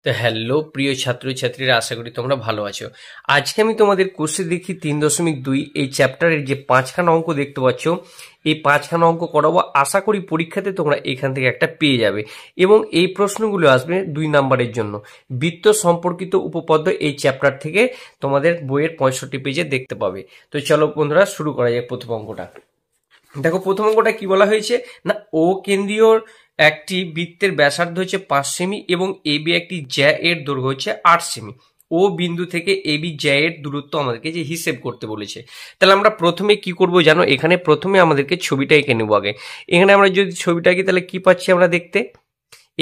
তো হ্যালো প্রিয় ছাত্রছাত্রীরা, আশা করি তোমরা ভালো আছো। আজকে আমি তোমাদের কোর্সে দেখি 3.2 এই চ্যাপ্টারের যে 5খানা অঙ্ক দেখতে পাচ্ছ, এই 5খানা অঙ্ক করাবো। আশা করি পরীক্ষাতে তোমরা এখান থেকে একটা পেয়ে যাবে এবং এই প্রশ্নগুলো আসবে 2 নাম্বারের জন্য। বৃত্ত সম্পর্কিত উপপাদ্য এই চ্যাপ্টার থেকে তোমাদের বইয়ের 65 পেজে দেখতে পাবে। তো চলো বন্ধুরা, শুরু করা যায় প্রথম অঙ্কটা। দেখো প্রথম অঙ্কটা কি বলা হয়েছে না, ও কেন্দ্রীয় একটি বৃত্তের ব্যাসার্ধ হচ্ছে 5 সেমি এবং এবি একটি জ্যা এর দৈর্ঘ্য হচ্ছে 8 সেমি। ও বিন্দু থেকে এবি জ্যা এর দূরত্ব আমাদেরকে যে হিসেব করতে বলেছে, তাহলে আমরা প্রথমে কি করব জানো, এখানে প্রথমে আমাদেরকে ছবিটা এঁকে নেব আগে। এখানে আমরা যদি ছবিটা আঁকি তাহলে কি পাচ্ছি আমরা দেখতে,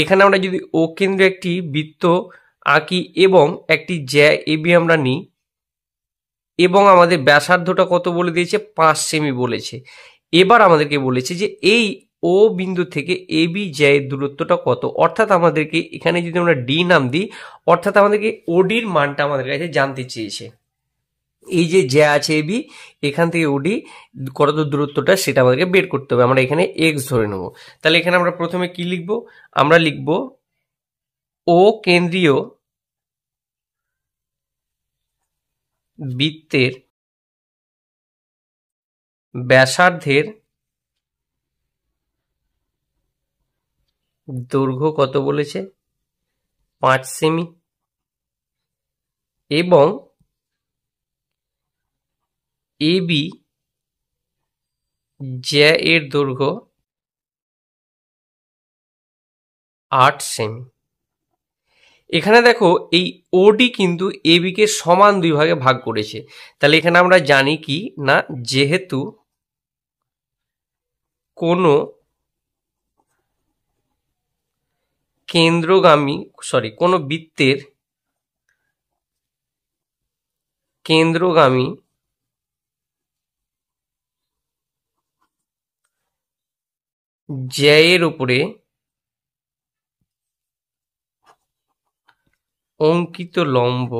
এখানে আমরা যদি ও কেন্দ্রে একটি বৃত্ত আঁকি এবং একটি জ্যা এবি আমরা নিই এবং আমাদের ব্যাসার্ধটা কত বলে দিয়েছে, 5 সেমি বলেছে। এবার আমাদেরকে বলেছে যে এই ও বিন্দু থেকে এবি জ্যায়ের দূরত্বটা কত, অর্থাৎ আমাদেরকে এখানে যদি আমরা ডি নাম দিই, অর্থাৎ আমাদেরকে ওডির মানটা আমাদের কাছে জানতে চেয়েছে। এই যে জ্যা আছে এবি, এখান থেকে ওডি কত দূরত্বটা সেটা আমাদেরকে বের করতে হবে। আমরা এখানে এক্স ধরে নেব। তাহলে এখানে আমরা প্রথমে কি লিখব, আমরা লিখব ও কেন্দ্রীয় বৃত্তের ব্যাসার্ধের দৈর্ঘ্য কত বলেছে, 5 সেমি এবং এবি জ্যা এর দৈর্ঘ্য 8 সেমি। এখানে দেখো এই ওডি কিন্তু এবি কে সমান 2 ভাগে ভাগ করেছে। তাহলে এখানে আমরা জানি কি না, যেহেতু কোনো কোনো বৃত্তের কেন্দ্রগামী জ্যা এর উপরে অঙ্কিত লম্ব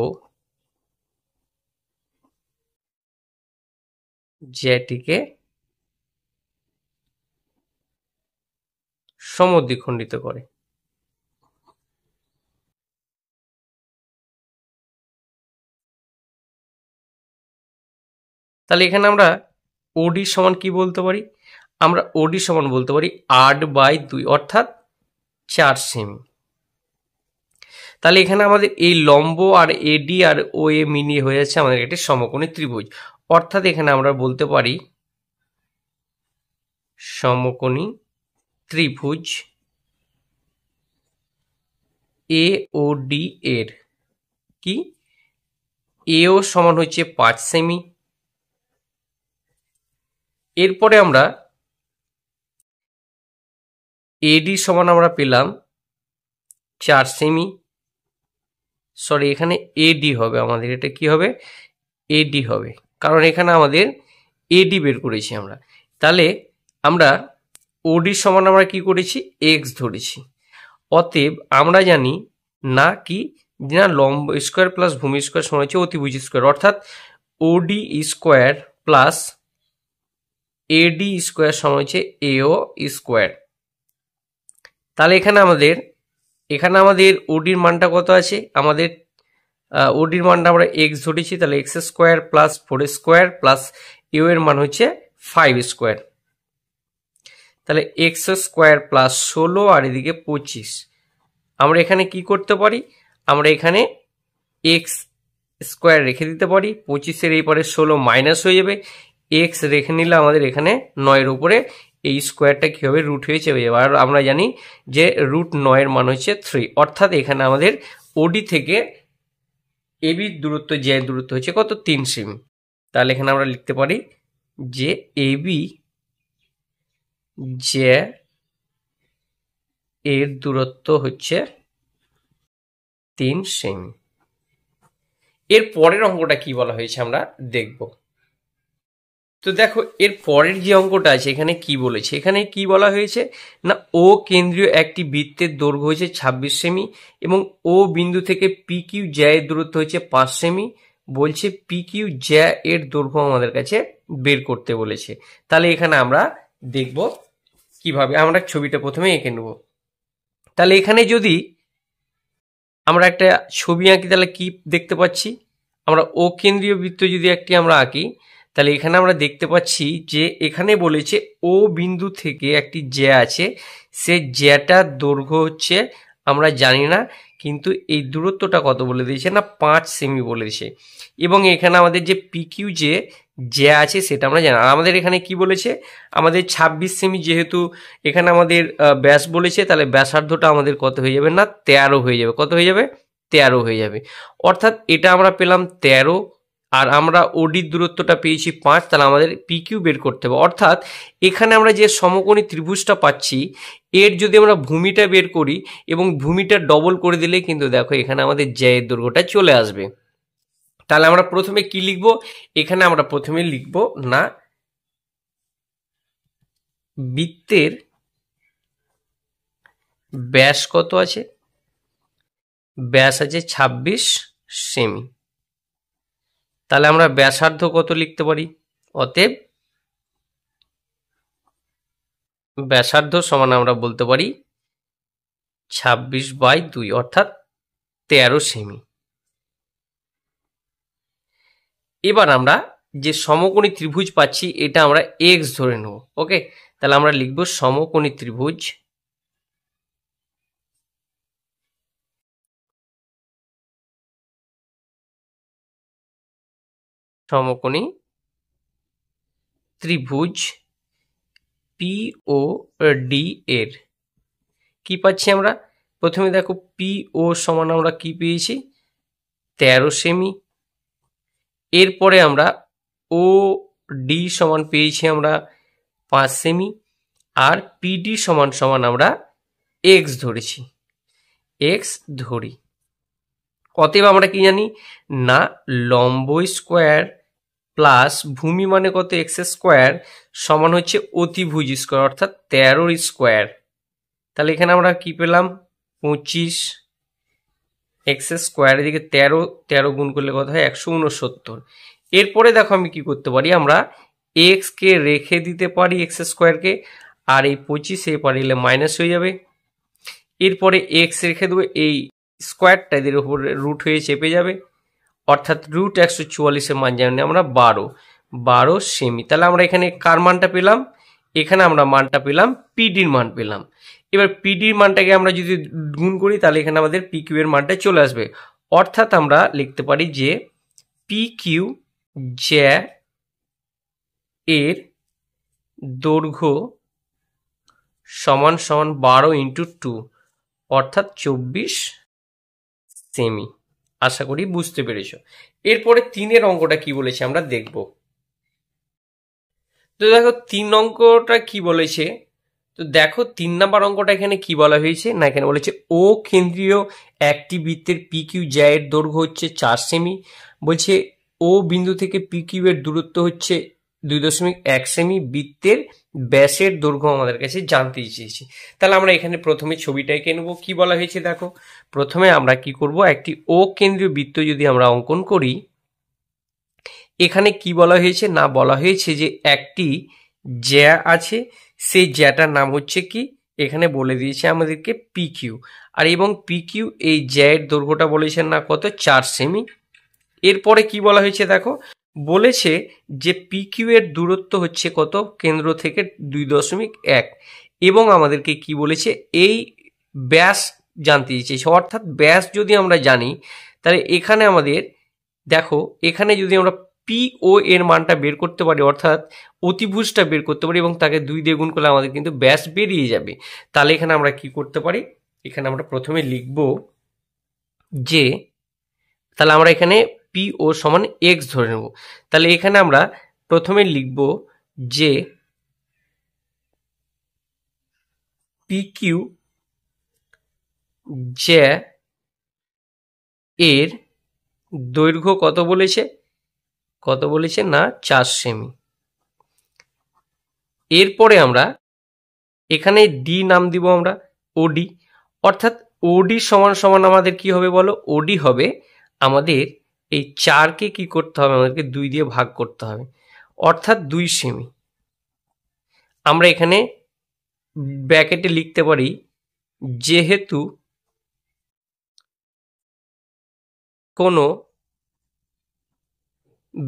জ্যাটিকে সমদ্বিখণ্ডিত করে। তাহলে এখানে আমরা ওডি সমান কি বলতে পারি, আমরা ওডি সমান বলতে পারি 8/2 অর্থাৎ 4 সেমি। তাহলে এখানে আমাদের এই লম্ব আর এডি আর ও এ মিলিয়ে হয়ে যাচ্ছে আমাদের একটি সমকোণী ত্রিভুজ, অর্থাৎ এখানে আমরা বলতে পারি সমকোণী ত্রিভুজ এ ও ডি এর কি, এও সমান হচ্ছে 5 সেমি। এরপরে আমরা এডি সমান আমরা পেলাম 4 সেমি, সরি এখানে এডি হবে, আমাদের এটা কি হবে, এডি হবে, কারণ এখানে আমাদের এডি বের করেছি আমরা। তাহলে আমরা ওডি সমান আমরা কি করেছি, এক্স ধরেছি। অতএব আমরা জানি না কি না, লম্ব স্কোয়ার প্লাস ভূমি স্কোয়ার সমান হচ্ছে অতিভুজ স্কোয়ার, অর্থাৎ ওডি স্কোয়ার প্লাস এডি স্কোয়ার সমান হচ্ছে এও স্কোয়ার। তাহলে এখানে আমাদের ওডির মানটা কত আছে, আমাদের ওডির মানটা আমরা এক্স ধরেছি, তাহলে x square plus 4 square plus এও এর মান হচ্ছে 5 স্কোয়ার। তাহলে এক্স স্কোয়ার প্লাস 16 আর এদিকে 25। আমরা এখানে কি করতে পারি, আমরা এখানে এক্স স্কোয়ার রেখে দিতে পারি, 25-এর এই পরে 16 মাইনাস হয়ে যাবে, এক্স রেখে নিলে আমাদের এখানে 9-এর উপরে এই স্কোয়ারটা কি হবে, রুট হয়ে যাবে। আর আমরা জানি যে রুট 9-এর মান হচ্ছে 3, অর্থাৎ এখানে আমাদের ওডি থেকে এবি দূরত্ব জ্যা দূরত্ব হচ্ছে কত, 3 সেমি। তাহলে এখানে আমরা লিখতে পারি যে এবি জ্যা এর দূরত্ব হচ্ছে 3 সেমি। এর পরের অঙ্কটা কি বলা হয়েছে আমরা দেখব। তো দেখো এর পরের যে অঙ্কটা আছে এখানে কি বলেছে, এখানে কি বলা হয়েছে না, ও কেন্দ্রীয় একটি বৃত্তের দৈর্ঘ্য হচ্ছে 26 সেমি এবং ও বিন্দু থেকে পি কিউ জ্যা এর দূরত্ব হচ্ছে 5 সেমি। বলছে পি কিউ জ্যা এর দৈর্ঘ্য আমাদের কাছে বের করতে বলেছে। তাহলে এখানে আমরা দেখব কিভাবে, আমরা ছবিটা প্রথমে এঁকে নেব। তাহলে এখানে যদি আমরা একটা ছবি আঁকি, তাহলে কি দেখতে পাচ্ছি, আমরা ও কেন্দ্রীয় বৃত্ত যদি একটি আমরা আঁকি, তাহলে এখানে আমরা দেখতে পাচ্ছি যে এখানে বলেছে ও বিন্দু থেকে একটি জ্যা আছে, সে জ্যাটার দৈর্ঘ্য হচ্ছে আমরা জানি না, কিন্তু এই দূরত্বটা কত বলে দিয়েছে না 5 সেমি বলে দিয়েছে। এবং এখানে আমাদের যে পিকিউ যে জ্যা আছে সেটা আমরা জানি। আর আমাদের এখানে কি বলেছে, আমাদের 26 সেমি, যেহেতু এখানে আমাদের ব্যাস বলেছে, তাহলে ব্যাসার্ধটা আমাদের কত হয়ে যাবে না 13 হয়ে যাবে। কত হয়ে যাবে, 13 হয়ে যাবে। অর্থাৎ এটা আমরা পেলাম 13, আর আমরা ওডির দূরত্বটা পেয়েছি 5, তাহলে আমাদের পিকিউ বের করতে হবে। অর্থাৎ এখানে আমরা যে সমকোণী ত্রিভুজটা পাচ্ছি, এর যদি আমরা ভূমিটা বের করি এবং ভূমিটা ডবল করে দিলে কিন্তু দেখো এখানে আমাদের জ্যায়ের দৈর্ঘ্যটা চলে আসবে। তাহলে আমরা প্রথমে কি লিখব, এখানে আমরা প্রথমে লিখব না বৃত্তের ব্যাস কত আছে, ব্যাস আছে 26 সেমি। তাহলে আমরা ব্যাসার্ধ কত লিখতে পারি, অতএব ব্যাসার্ধ সমান আমরা বলতে পারি 26/2 অর্থাৎ 13 সেমি। এবার আমরা যে সমকোণী ত্রিভুজ পাচ্ছি এটা আমরা এক্স ধরে নেব। ওকে, তাহলে আমরা লিখব সমকোণী ত্রিভুজ, সমকোণী ত্রিভুজ পি ও ডি এর কি পাচ্ছি আমরা, প্রথমে দেখো পি ও সমান আমরা কি পেয়েছি 13 সেমি। এরপরে আমরা ও ডি সমান পেয়েছি আমরা 5 সেমি, আর পিডি সমান সমান আমরা এক্স ধরেছি, এক্স ধরি। অতএব আমরা কি জানি না লম্ব স্কোয়ার প্লাস ভূমি মানে কত এক্স স্কোয়ার সমান হচ্ছে অতিভুজ স্কোয়ার অর্থাৎ 13 স্কোয়ার। তাহলে এখানে আমরা কি পেলাম 25, এক্স স্কোয়ার এদিকে 13 গুণ করলে কত হয় 169। এরপরে দেখো আমি কি করতে পারি, আমরা এক্স কে রেখে দিতে পারি এক্স স্কোয়ারকে, আর এই 25 এ পারিলে মাইনাস হয়ে যাবে। এরপরে এক্স রেখে দেবো, এই স্কোয়ারটা এদের উপরে রুট হয়ে চেপে যাবে, অর্থাৎ রুট 144-এর মান জানি আমরা 12 সেমি। তাহলে আমরা এখানে কার মানটা পেলাম, এখানে আমরা মানটা পেলাম পিডির মান পেলাম। এবার পিডির মানটাকে আমরা যদি গুণ করি তাহলে এখানে আমাদের পিকিউ এর মানটা চলে আসবে। অর্থাৎ আমরা লিখতে পারি যে পিকিউ জ্যা এর দৈর্ঘ্য সমান সমান 12 × 2 অর্থাৎ 24 সেমি। আশা করি বুঝতে পেরেছো। এরপরে 3-এর অঙ্কটা কি বলেছে আমরা দেখব। তো দেখো 3 অঙ্কটা কি বলেছে, তো দেখো 3 নাম্বার অঙ্কটা এখানে কি বলা হয়েছে না, এখানে বলেছে ও কেন্দ্রীয় একটি বৃত্তের পিকিউ জ্যা এর দৈর্ঘ্য হচ্ছে 4 সেমি। বলছে ও বিন্দু থেকে পিকিউ এর দূরত্ব হচ্ছে 2.1 সেমি, বৃত্তের ব্যাসের দৈর্ঘ্য আমাদের কাছে জানতে চেয়েছি। তাহলে আমরা এখানে প্রথমে ছবিটা এঁকে নেবো। কি বলা হয়েছে দেখো, প্রথমে আমরা কি করব, একটি ও কেন্দ্রীয় বৃত্ত যদি আমরা অঙ্কন করি, এখানে কি বলা হয়েছে না বলা হয়েছে যে একটি জ্যা আছে, সেই জ্যাটার নাম হচ্ছে কি, এখানে বলে দিয়েছে আমাদেরকে পিকিউ, আর এবং পিকিউ এই জ্যায়ের দৈর্ঘ্যটা বলেছেন না কত 4 সেমি। এরপরে কি বলা হয়েছে দেখো, বলেছে যে পিকিউ এর দূরত্ব হচ্ছে কত কেন্দ্র থেকে 2.1, এবং আমাদেরকে কি বলেছে এই ব্যাস জানতে চেয়েছে। অর্থাৎ ব্যাস যদি আমরা জানি তাহলে এখানে আমাদের দেখো, এখানে যদি আমরা পি ও এর মানটা বের করতে পারি, অর্থাৎ অতিভুজটা বের করতে পারি এবং তাকে 2 দিয়ে গুণ করলে আমাদের কিন্তু ব্যাস বেরিয়ে যাবে। তাহলে এখানে আমরা কি করতে পারি, এখানে আমরা প্রথমে লিখব যে, তাহলে আমরা এখানে পি ও সমান এক্স ধরে নেব। তাহলে এখানে আমরা প্রথমে লিখব যে পি কিউ জ্যা এর দৈর্ঘ্য কত বলেছে, কত বলেছে না 4 সেমি। এরপরে আমরা এখানে ডি নাম দিব আমরা ওডি, অর্থাৎ ওডি সমান সমান আমাদের কি হবে বলো, ওডি হবে আমাদের এই 4কে কি করতে হবে, আমাদেরকে 2 দিয়ে ভাগ করতে হবে, অর্থাৎ 2 সেমি। আমরা এখানে ব্র্যাকেটে লিখতে পারি যেহেতু কোনো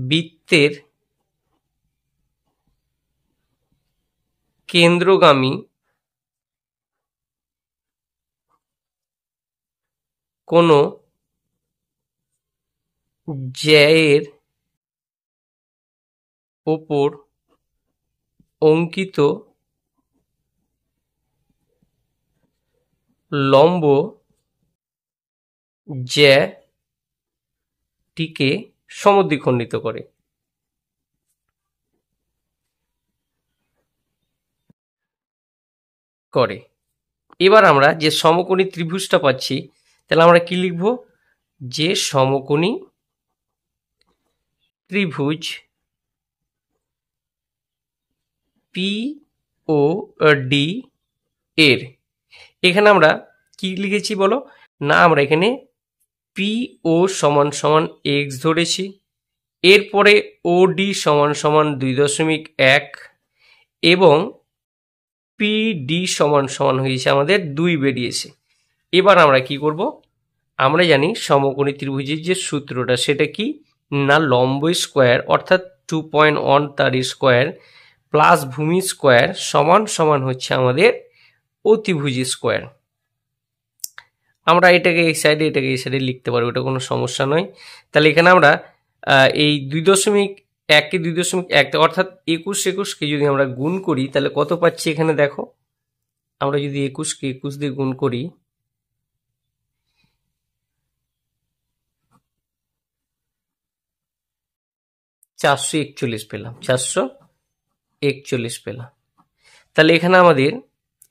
বৃত্তের কেন্দ্রগামী কোনো জ্যায়ের ওপর অঙ্কিত লম্ব জ্যাটিকে সমদ্বিখণ্ডিত করে। এবার আমরা যে সমকোণী ত্রিভুজটা পাচ্ছি, তাহলে আমরা কি লিখব? যে সমকোণী ত্রিভুজ পি ও ডি এর, এখানে আমরা কি লিখেছি বলো না, আমরা এখানে পি ও সমান সমান এক্স ধরেছি, এরপরে ও ডি সমান সমান 2.1 এবং পিডি সমান সমান হয়েছে আমাদের 2 বেরিয়েছে। এবার আমরা কি করব? আমরা জানি সমকোণী ত্রিভুজের যে সূত্রটা সেটা কি না, লম্ব স্কোয়ার অর্থাৎ 2.1 তার স্কোয়ার প্লাস ভূমি স্কোয়ার সমান সমান হচ্ছে আমাদের অতিভুজ স্কোয়ার। আমরা এটাকে এই সাইডে এটাকে এই সাইডে লিখতে পারি, ওটা কোনো সমস্যা নয়। তাহলে এখানে আমরা এই 2.1কে 2.1 অর্থাৎ 21কে যদি আমরা গুণ করি তাহলে কত পাচ্ছি এখানে দেখো, আমরা যদি 21কে 21 দিয়ে গুণ করি, পেলাম 441 পেলাম। তাহলে এখানে আমাদের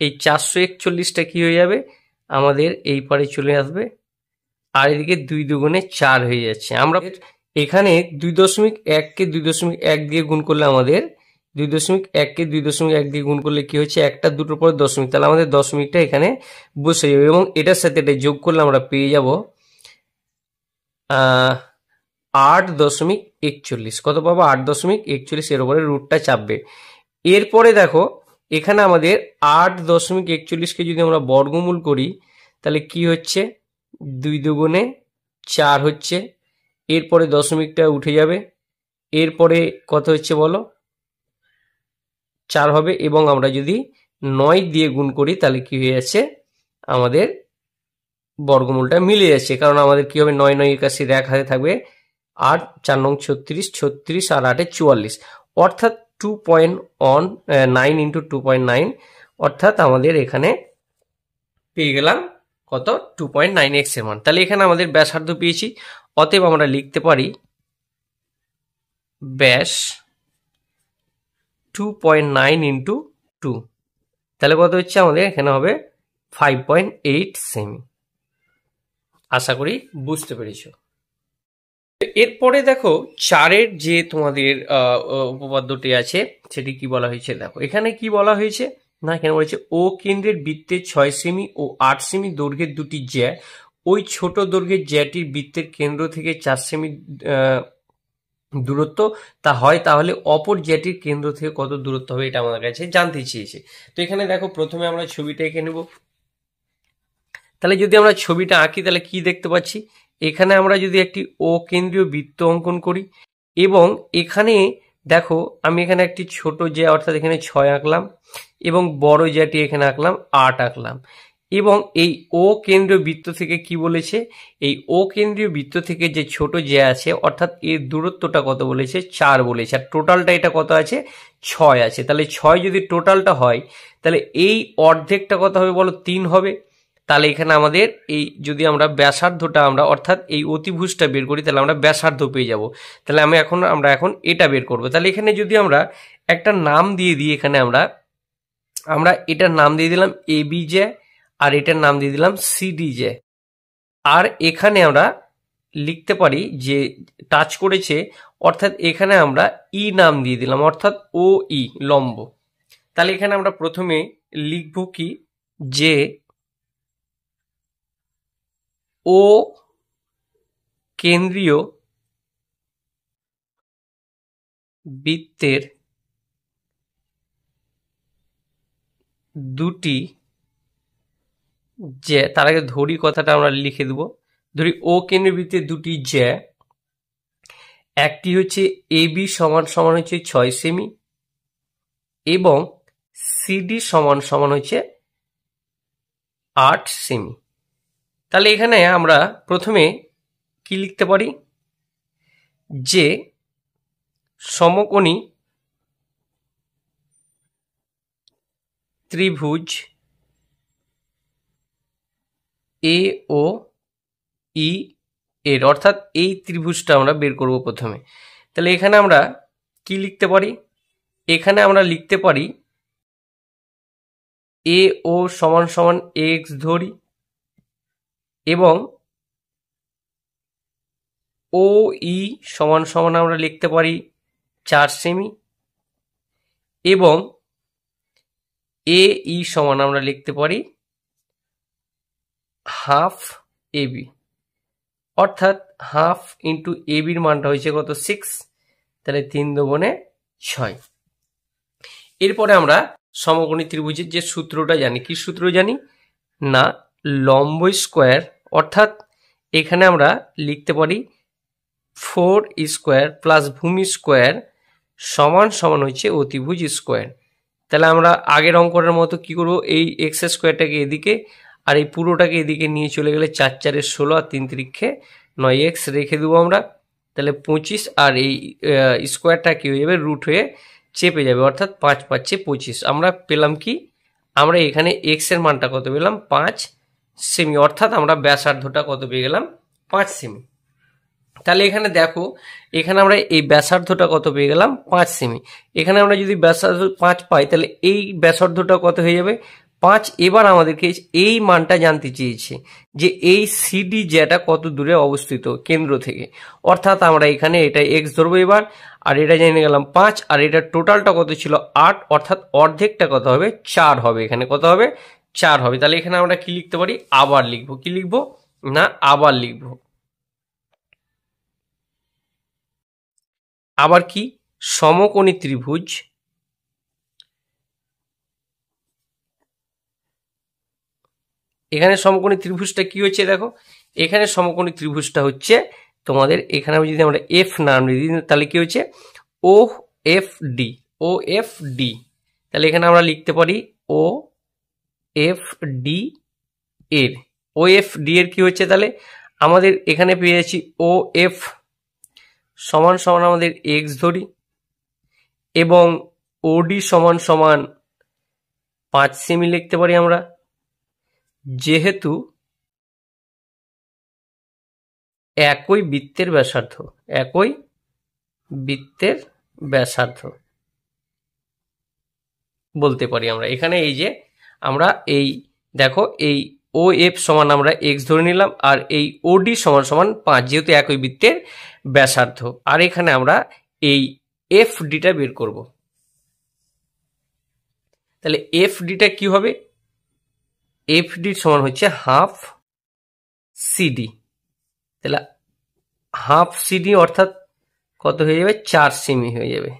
এই 441টা কি হয়ে যাবে, আমাদের এই পারে চলে আসবে, আর এদিকে 2 দুগুণে 4 হয়ে যাচ্ছে। আমরা এখানে 2.1কে 2.1 দিয়ে গুণ করলে আমাদের 2.1কে 2.1 দিয়ে গুণ করলে কি হচ্ছে, একটা দুটোর পর দশমিক, তাহলে আমাদের দশমিকটা এখানে বসে যাবে এবং এটার সাথে এটা যোগ করলে আমরা পেয়ে যাব 8.41। কত পাবো? 8.41, এর উপরে রুটটা চাপবে। এরপরে দেখো এখানে আমাদের 8.41কে যদি আমরা বর্গমূল করি তাহলে কি হচ্ছে, 2 দুগুণে 4 হচ্ছে, এরপরে দশমিকটা উঠে যাবে, এরপরে কত হচ্ছে বলো, 4 হবে, এবং আমরা যদি 9 দিয়ে গুণ করি তাহলে কি হয়ে যাচ্ছে, আমাদের বর্গমূলটা মিলে যাচ্ছে, কারণ আমাদের কি হবে, 9 9 81 এক হাতে থাকবে, 8 4 9 36 36 আর 8 44, অর্থাৎ 2.9 ইন্টু 2.9, অর্থাৎ আমাদের এখানে পেয়ে গেলাম কত, 2.9x এর মান। তাহলে এখানে আমাদের ব্যাসার্ধ পেয়েছি, অতএব আমরা লিখতে পারি ব্যাস 2.9 ইন্টু 2, তাহলে কত হচ্ছে আমাদের এখানে হবে 5.8 সেমি। আশা করি বুঝতে পেরেছো। এরপরে দেখো 4-এর যে তোমাদের উপপাদ্যটি আছে সেটি কি বলা হয়েছে, দেখো এখানে কি বলা হয়েছে না, এখানে বলেছে ও কেন্দ্রের বৃত্তের 6 সেমি ও 8 সেমি দৈর্ঘ্যের দুটি জ্যা ওই ছোট দৈর্ঘ্যের জ্যাটির বৃত্তের কেন্দ্র থেকে 4 সেমি দূরত্ব তা হয়, তাহলে অপর জ্যাটির কেন্দ্র থেকে কত দূরত্ব হবে এটা আমাদের কাছে জানতে চেয়েছে। তো এখানে দেখো প্রথমে আমরা ছবিটা এঁকে নেব। তাহলে যদি আমরা ছবিটা আঁকি তাহলে কি দেখতে পাচ্ছি, এখানে আমরা যদি একটি ও কেন্দ্রীয় বৃত্ত অঙ্কন করি এবং এখানে দেখো আমি এখানে একটি ছোট জ্যা অর্থাৎ এখানে 6 আঁকলাম এবং বড় জ্যাটি এখানে আঁকলাম 8 আঁকলাম, এবং এই ও কেন্দ্রীয় বৃত্ত থেকে কি বলেছে, এই ও কেন্দ্রীয় বৃত্ত থেকে যে ছোট জ্যা আছে অর্থাৎ এর দূরত্বটা কত বলেছে, 4 বলেছে, আর টোটালটা এটা কত আছে, 6 আছে। তাহলে 6 যদি টোটালটা হয় তাহলে এই অর্ধেকটা কত হবে বলো, 3 হবে। তাহলে এখানে আমাদের এই যদি আমরা ব্যাসার্ধটা আমরা অর্থাৎ এই অতিভুজটা বের করি তাহলে আমরা ব্যাসার্ধ পেয়ে যাব। তাহলে আমরা এখন এটা বের করব। তাহলে এখানে যদি আমরা একটা নাম দিয়ে দিই, এখানে আমরা এটার নাম দিয়ে দিলাম এবি জ্যা আর এটার নাম দিয়ে দিলাম সিডি জ্যা, আর এখানে আমরা লিখতে পারি যে টাচ করেছে অর্থাৎ এখানে আমরা ই নাম দিয়ে দিলাম অর্থাৎ ও ই লম্ব। তাহলে এখানে আমরা প্রথমে লিখব কি, যে ও কেন্দ্রীয় বৃত্তের দুটি যে, তার আগে ধরি কথাটা আমরা লিখে দেব, ধরি ও কেন্দ্রের বৃত্তে দুটি জ্যা, একটি হচ্ছে এবি সমান সমান হচ্ছে 6 সেমি এবং সিডি সমান সমান হচ্ছে 8 সেমি। তাহলে এখানে আমরা প্রথমে কি লিখতে পারি, যে সমকোণী ত্রিভুজ এ ও ই এর, অর্থাৎ এই ত্রিভুজটা আমরা বের করব প্রথমে। তাহলে এখানে আমরা কি লিখতে পারি, এখানে আমরা লিখতে পারি এ ও সমান সমান এক্স ধরি এবং ও ই সমান সমান আমরা লিখতে পারি 4 সেমি এবং এ ই সমান আমরা লিখতে পারি হাফ এবি, অর্থাৎ হাফ ইন্টু এবির মানটা হয়েছে কত 6, তাহলে 3 দুগুণে 6। এরপরে আমরা সমকোণী ত্রিভুজের যে সূত্রটা জানি, কি সূত্র জানি না, লম্ব স্কোয়ার, অর্থাৎ এখানে আমরা লিখতে পারি 4 স্কোয়ার প্লাস ভূমি স্কোয়ার সমান সমান হচ্ছে অতিভুজ স্কোয়ার। তাহলে আমরা আগের অঙ্কটার মতো কি করব, এই এক্স স্কোয়ারটাকে এদিকে আর এই পুরোটাকে এদিকে নিয়ে চলে গেলে 4 4 16 আর 3 3 9x রেখে দেবো আমরা। তাহলে 25 আর এই স্কোয়ারটা কি হয়ে যাবে, রুট হয়ে চেপে যাবে, অর্থাৎ 5 5 25। আমরা পেলাম কি, আমরা এখানে এক্স এর মানটা কত পেলাম 5 সেমি, অর্থাৎ আমরা ব্যাসার্ধটা কত পেয়ে গেলাম 5 সেমি। তাহলে এখানে দেখো, এখানে আমরা এই ব্যাসার্ধটা কত পেয়ে গেলাম 5 সেমি। এখানে আমরা যদি ব্যাসার্ধ 5 পাই তাহলে এই ব্যাসার্ধটা কত হয়ে যাবে 5। এবার আমাদেরকে এই মানটা জানতে চেয়েছে যে এই সিডি যেটা কত দূরে অবস্থিত কেন্দ্র থেকে, অর্থাৎ আমরা এখানে এটা এক্স ধরবো এবার, আর এটা জেনে গেলাম 5, আর এটা টোটালটা কত ছিল 8, অর্থাৎ অর্ধেকটা কত হবে 4 হবে, এখানে কত হবে 4 হবে। তাহলে এখানে আমরা কি লিখতে পারি, আবার লিখবো, কি লিখবো না আবার লিখবো, আবার কি সমকোণী ত্রিভুজ এখানে সমকোণী ত্রিভুজটা কি হচ্ছে দেখো, এখানে সমকোণী ত্রিভুজটা হচ্ছে তোমাদের, এখানে যদি আমরা এফ নাম দিই তাহলে কি হচ্ছে ও এফ ডি, ও এফ ডি। তাহলে এখানে আমরা লিখতে পারি ও এফ ডি এর, ও এফ ডি এর কি হচ্ছে, তাহলে আমাদের এখানে পেয়ে যাচ্ছি ও এফ সমান সমান আমাদের এক্স ধরি এবং ওডি সমান সমান 5 সেমি লিখতে পারি আমরা, যেহেতু একই বৃত্তের ব্যাসার্ধ, একই বৃত্তের ব্যাসার্ধ বলতে পারি আমরা। এখানে এই যে আমরা এই দেখো এই ও এফ সমান আমরা এক্স ধরে নিলাম আর এই ওডি সমান সমান 5, যেহেতু একই বৃত্তের ব্যাসার্ধ, আর এখানে আমরা এই এফ ডিটা বের করব। তাহলে এফ ডিটা কি হবে, এফ ডি সমান হচ্ছে হাফ সিডি, তাহলে হাফ সিডি অর্থাৎ কত হয়ে যাবে 4 সেমি হয়ে যাবে।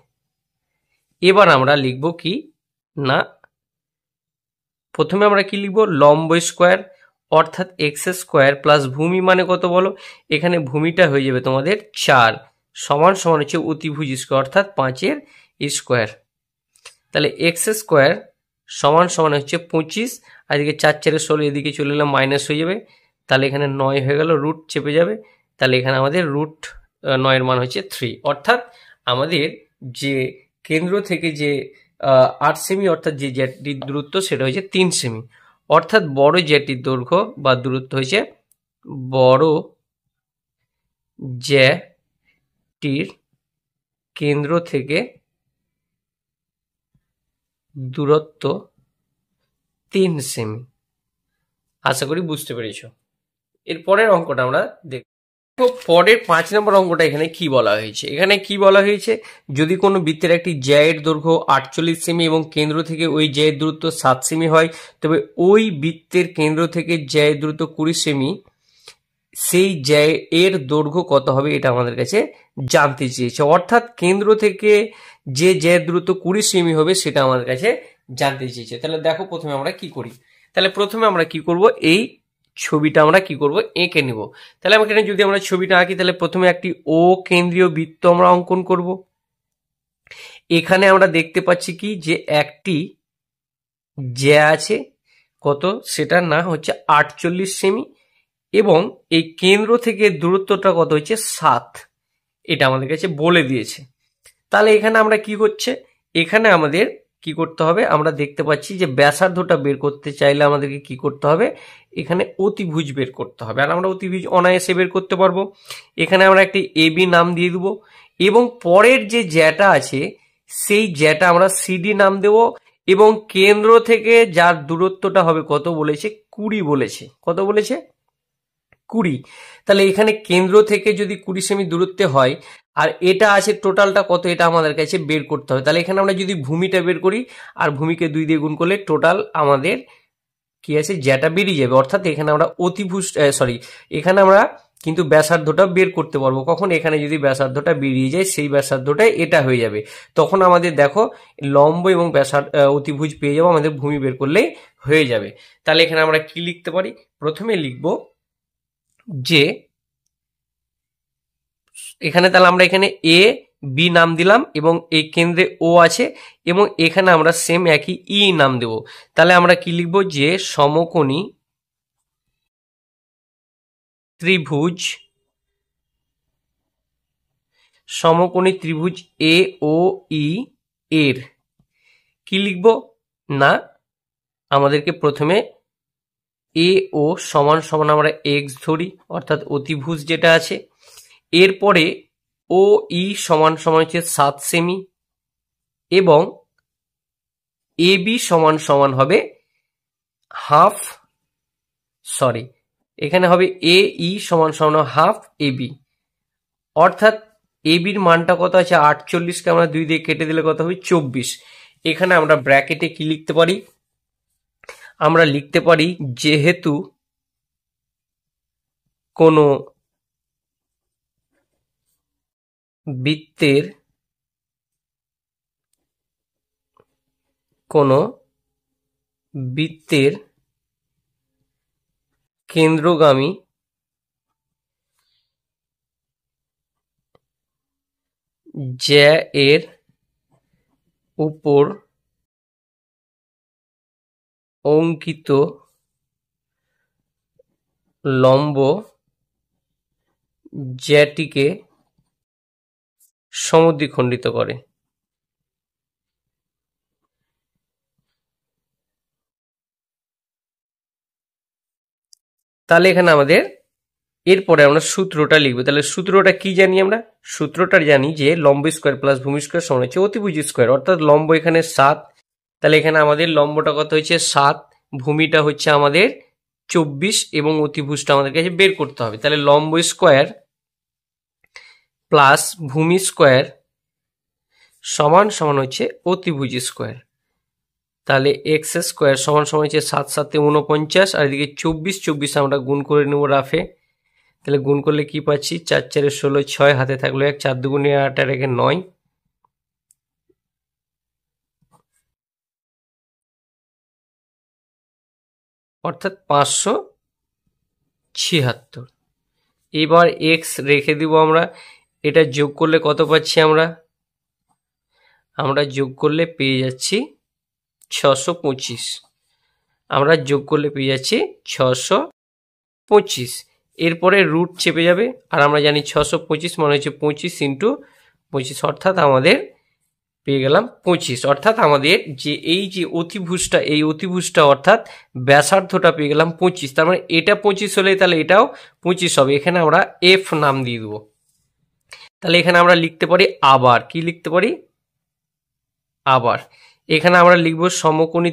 এবার আমরা লিখব কি না, প্রথমে আমরা কি লিখব লম্ব স্কোয়ার, অর্থাৎ এক্স স্কোয়ার প্লাস ভূমি মানে কত বলো, এখানে ভূমিটা হয়ে যাবে তোমাদের 4 সমান সমান হচ্ছে অতিভুজ স্কোয়ার, অর্থাৎ 5 স্কোয়ার। তাহলে এক্স স্কোয়ার সমান সমান হচ্ছে 25, আর এদিকে 4 4 16 এদিকে চলে এলাম মাইনাস হয়ে যাবে, তাহলে এখানে 9 হয়ে গেল, রুট চেপে যাবে, তাহলে এখানে আমাদের রুট 9 এর মান হচ্ছে 3, অর্থাৎ আমাদের যে কেন্দ্র থেকে যে 8 সেমি অর্থাৎ যে জ্যাটির দূরত্ব সেটা হচ্ছে 3 সেমি, অর্থাৎ বড় জ্যাটির দৈর্ঘ্য বা দূরত্ব হচ্ছে বড় জ্যাটির কেন্দ্র থেকে দূরত্ব 3 সেমি। আশা করি বুঝতে পেরেছো। এর পরের অঙ্কটা আমরা দেখব। পরের 5 নম্বর অঙ্কটা এখানে কি বলা হয়েছে, এখানে কি বলা হয়েছে, যদি কোনো বৃত্তের একটি জ্যায়ের দৈর্ঘ্য 48 সেমি এবং কেন্দ্র থেকে ওই জ্যায়ের দূরত্ব 7 সেমি হয়, তবে ওই বৃত্তের কেন্দ্র থেকে জ্যায়ের দূরত্ব 20 সেমি, সেই জ্যায়ের দৈর্ঘ্য কত হবে এটা আমাদের কাছে জানতে চেয়েছে, অর্থাৎ কেন্দ্র থেকে যে জ্যায়ের দূরত্ব 20 সেমি হবে সেটা আমাদের কাছে জানতে চেয়েছে। তাহলে দেখো প্রথমে আমরা কি করি, তাহলে প্রথমে আমরা কি করব, এই ছবিটা আমরা কি করব, এঁকে নিব। তাহলে এখানে যদি আমরা ছবিটা আঁকি, তাহলে প্রথমে একটি ও কেন্দ্রীয় বৃত্ত আমরা অঙ্কন করব। এখানে আমরা দেখতে পাচ্ছি কি যে একটি জ্যা আছে, কত, সেটা না হচ্ছে 48 সেমি, এবং এই কেন্দ্র থেকে দূরত্বটা কত হচ্ছে 7, এটা আমাদের কাছে বলে দিয়েছে। তাহলে এখানে আমরা কি করছে, এখানে আমাদের কি করতে হবে, আমরা দেখতে পাচ্ছি যে ব্যাসার্ধটা বের করতে চাইলে আমাদেরকে কি করতে হবে, এখানে অতিভুজ বের করতে হবে, আর আমরা অতিভুজ অনায়াসে বের করতে পারবো। এখানে আমরা একটি এবি নাম দিয়ে দেবো, এবং পরের যে জ্যাটা আছে সেই জ্যাটা আমরা সিডি নাম দেব, এবং কেন্দ্র থেকে যার দূরত্বটা হবে কত বলেছে, 20 বলেছে। কত বলেছে, 20। তাহলে এখানে কেন্দ্র থেকে যদি 20 সেমি দূরত্বে হয়, আর এটা আছে টোটালটা কত, এটা আমাদের কাছে বের করতে হবে। তাহলে এখানে আমরা যদি ভূমিটা বের করি, আর ভূমিকে 2 দিয়ে গুণ করলে টোটাল আমাদের কি আছে, জ্যাটা বেরিয়ে যাবে। অর্থাৎ এখানে আমরা অতিভুজ এখানে আমরা কিন্তু ব্যাসার্ধটা বের করতে পারবো। কখন, এখানে যদি ব্যাসার্ধটা বেরিয়ে যায়, সেই ব্যাসার্ধটা এটা হয়ে যাবে। তখন আমাদের দেখো লম্ব এবং অতিভুজ পেয়ে যাবো, আমাদের ভূমি বের করলেই হয়ে যাবে। তাহলে এখানে আমরা কি লিখতে পারি, প্রথমে লিখবো যে এখানে, তাহলে আমরা এখানে এ বি নাম দিলাম, এবং এই কেন্দ্রে ও আছে, এবং এখানে আমরা সেম একই ই নাম দেব। তাহলে আমরা কি লিখবো, যে সমকোণী ত্রিভুজ, সমকোণী ত্রিভুজ এ ও ই এর কি লিখবো না, আমাদেরকে প্রথমে এ ও সমান সমান আমরা এক্স ধরি, অর্থাৎ অতিভুজ যেটা আছে। এরপরে ও ই সমান সমান হচ্ছে 7 সেমি, এবং এ বি সমান সমান হবে হাফ, এখানে হবে এ ই সমান সমান হাফ এ বি, অর্থাৎ এ বির মানটা কত আছে 48, কে আমরা 2 দিয়ে কেটে দিলে কত হবে 24। এখানে আমরা ব্র্যাকেটে কি লিখতে পারি, আমরা লিখতে পারি যেহেতু কোনো বৃত্তের কেন্দ্রগামী জ্যা এর উপর অঙ্কিত লম্ব জ্যাটিকে সমদ্বিখণ্ডিত করে। তাহলে এখানে আমাদের এরপরে আমরা সূত্রটা লিখবো। তাহলে সূত্রটা কি জানি, আমরা সূত্রটা জানি যে লম্ব স্কোয়ার প্লাস ভূমি স্কোয়ার সমান হচ্ছে অতিভুজ স্কোয়ার, অর্থাৎ লম্ব এখানে 7, তাহলে এখানে আমাদের লম্বটা কত হচ্ছে 7, ভূমিটা হচ্ছে আমাদের 24, এবং অতিভুজটা আমাদের কাছে বের করতে হবে। তাহলে লম্ব স্কোয়ার প্লাস ভূমি স্কোয়ার সমান সমান হচ্ছে অতিভুজ স্কোয়ার। তাহলে এক্স স্কোয়ার সমান সমান হচ্ছে 7 7 49, আর এদিকে 24 আমরা গুণ করে নেব রাফে। তাহলে গুণ করলে কি পাচ্ছি, 4 4 16, 6 হাতে থাকলো 1, 4 2 8 আর 1 9, অর্থাৎ 576। এবার এক্স রেখে দিব আমরা, এটা যোগ করলে কত পাচ্ছি, আমরা যোগ করলে পেয়ে যাচ্ছি 625, আমরা যোগ করলে পেয়ে যাচ্ছি 625। এরপরে রুট চেপে যাবে, আর আমরা জানি 625 মানে হচ্ছে 25 ইন্টু 25, অর্থাৎ আমাদের পেয়ে গেলাম 25। অর্থাৎ আমাদের যে এই যে অতিভুজটা, এই অতিভুজটা অর্থাৎ ব্যাসার্ধটা পেয়ে গেলাম 25। তার মানে এটা 25 হলে তাহলে এটাও 25 হবে। এখানে আমরা এফ নাম দিয়ে দেবো। তাহলে এখানে আমরা লিখতে পারি আবার, কি লিখতে পারি, আবার এখানে আমরা লিখব সমকোণী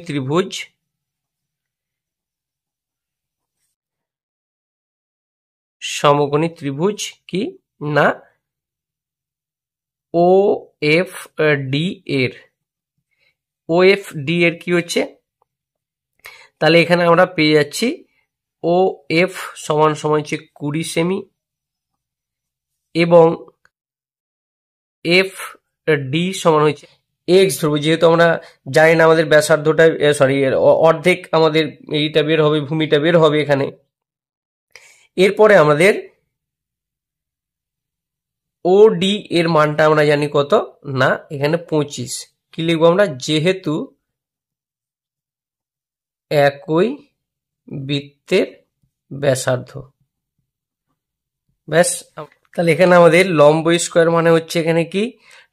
ত্রিভুজ কি না, ও এফ ডি এর, ও এফ ডি এর কি হচ্ছে, তাহলে এখানে আমরা পেয়ে যাচ্ছি ও এফ সমান সমান হচ্ছে 20 সেমি, এবং এফ ডি সমান হচ্ছে এক্স ধরবো, যেহেতু আমরা জানি না আমাদের ব্যাসার্ধটা অর্ধেক আমাদের এইটা বের হবে, ভূমিটা বের হবে এখানে, এরপরে আমাদের ওডি এর মানটা আমরা জানি কত না, এখানে 25। কি লিখবো আমরা, যেহেতু একই বৃত্তের ব্যাসার্ধ। ব্যাস, তাহলে এখানে আমাদের লম্ব স্কোয়ার মানে হচ্ছে, এখানে কি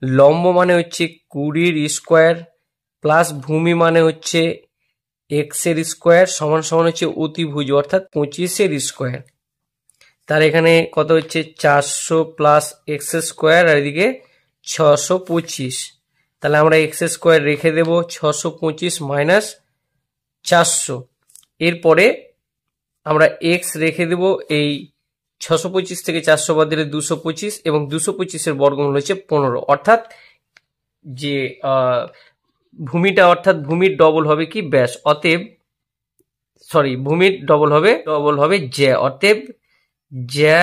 লম্ব মানে হচ্ছে 20 স্কোয়ার প্লাস ভূমি মানে হচ্ছে এক্স এর স্কোয়ার সমান সমান হচ্ছে অতিভুজ অর্থাৎ 25 স্কোয়ার। তার এখানে কত হচ্ছে 400 প্লাস এক্স স্কোয়ার আর এদিকে 625। তাহলে আমরা এক্স স্কোয়ার রেখে দেব, 625 মাইনাস 400। এরপরে আমরা এক্স রেখে দেব, এই 625 থেকে 400 বাদ দিলে 225 এবং 225 বর্গমূল হচ্ছে 15। অর্থাৎ যে ভূমিটা অর্থাৎ ভূমির ডবল হবে কি ব্যাস, অতএব ভূমির ডবল হবে জ্যা, অতএব জ্যা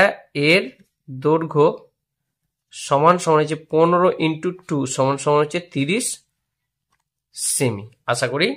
এর দৈর্ঘ্য সমান সমান হচ্ছে 15 × 2 সমান সমান হচ্ছে 30 সেমি। আশা করি